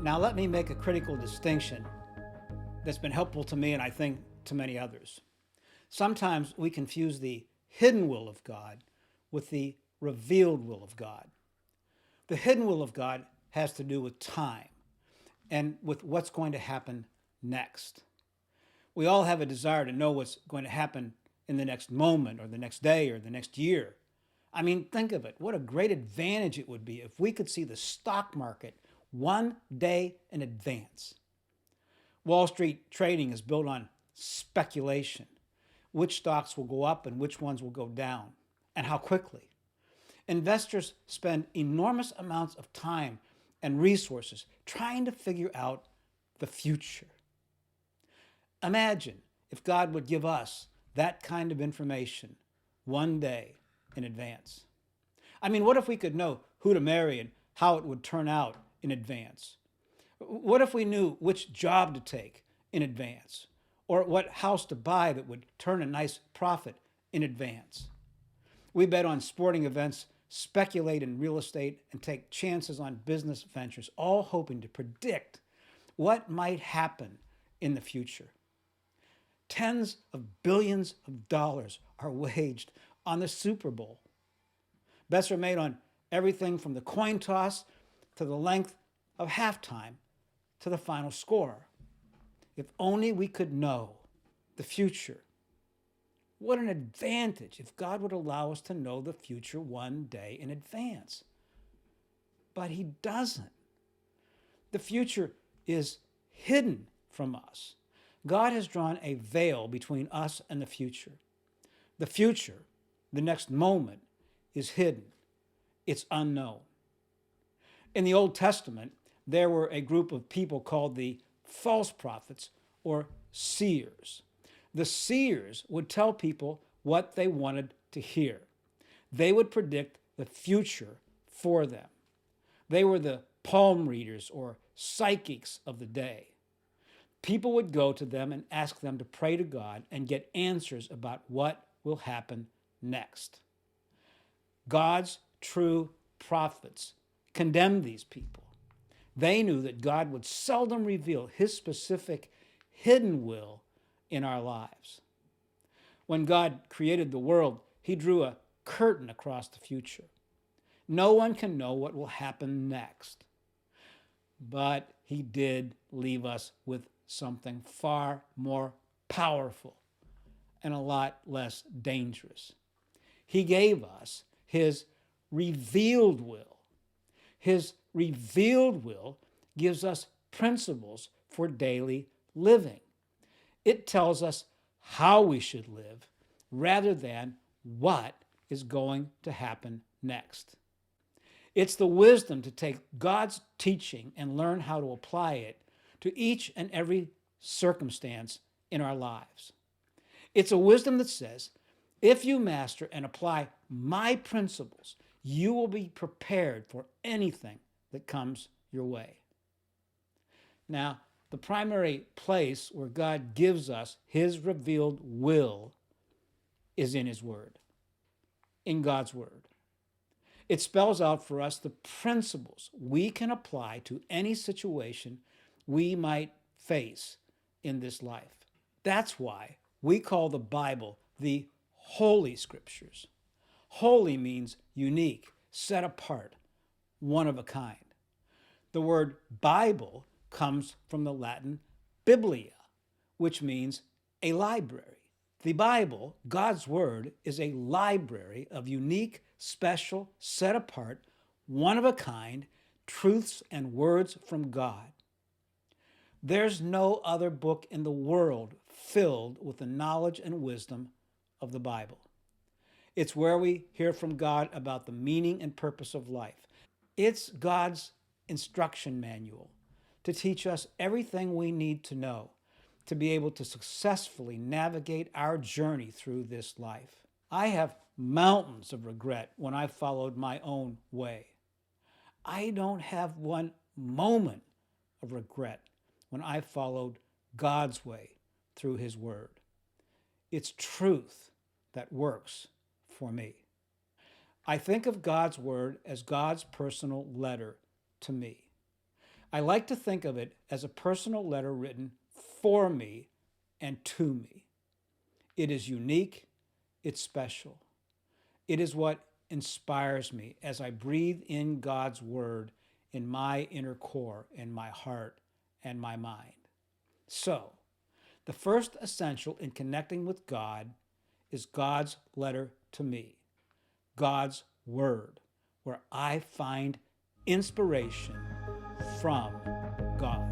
Now, let me make a critical distinction that's been helpful to me and I think to many others. Sometimes we confuse the hidden will of God with the revealed will of God. The hidden will of God has to do with time and with what's going to happen next. We all have a desire to know what's going to happen in the next moment or the next day or the next year. I mean, think of it. What a great advantage it would be if we could see the stock market one day in advance. Wall Street trading is built on speculation. Which stocks will go up and which ones will go down, and how quickly. Investors spend enormous amounts of time and resources trying to figure out the future. Imagine if God would give us that kind of information one day in advance. I mean, what if we could know who to marry and how it would turn out in advance? What if we knew which job to take in advance? Or what house to buy that would turn a nice profit in advance? We bet on sporting events, speculate in real estate, and take chances on business ventures, all hoping to predict what might happen in the future. Tens of billions of dollars are waged on the Super Bowl. Bets are made on everything from the coin toss to the length of halftime to the final score. If only we could know the future. What an advantage if God would allow us to know the future one day in advance. But He doesn't. The future is hidden from us. God has drawn a veil between us and the future. The future, the next moment, is hidden. It's unknown. In the Old Testament, there were a group of people called the false prophets or seers. The seers would tell people what they wanted to hear. They would predict the future for them. They were the palm readers or psychics of the day. People would go to them and ask them to pray to God and get answers about what will happen next. God's true prophets condemned these people. They knew that God would seldom reveal His specific hidden will in our lives. When God created the world, He drew a curtain across the future. No one can know what will happen next. But He did leave us with something far more powerful and a lot less dangerous. He gave us His revealed will. His revealed will gives us principles for daily living. It tells us how we should live rather than what is going to happen next. It's the wisdom to take God's teaching and learn how to apply it to each and every circumstance in our lives. It's a wisdom that says, if you master and apply my principles, you will be prepared for anything that comes your way. Now, the primary place where God gives us His revealed will is in His Word, in God's Word. It spells out for us the principles we can apply to any situation we might face in this life. That's why we call the Bible the Holy Scriptures. Holy means unique, set apart, one of a kind. The word Bible comes from the Latin biblia, which means a library. The Bible, God's Word, is a library of unique, special, set apart, one of a kind truths and words from God. There's no other book in the world filled with the knowledge and wisdom of the Bible. It's where we hear from God about the meaning and purpose of life. It's God's instruction manual to teach us everything we need to know to be able to successfully navigate our journey through this life. I have mountains of regret when I followed my own way. I don't have one moment of regret when I followed God's way through His Word. It's truth that works for me. I think of God's Word as God's personal letter to me. I like to think of it as a personal letter written for me and to me. It is unique, it's special. It is what inspires me as I breathe in God's word in my inner core, in my heart, and my mind. So, the first essential in connecting with God is God's letter to me, God's word, where I find inspiration from God.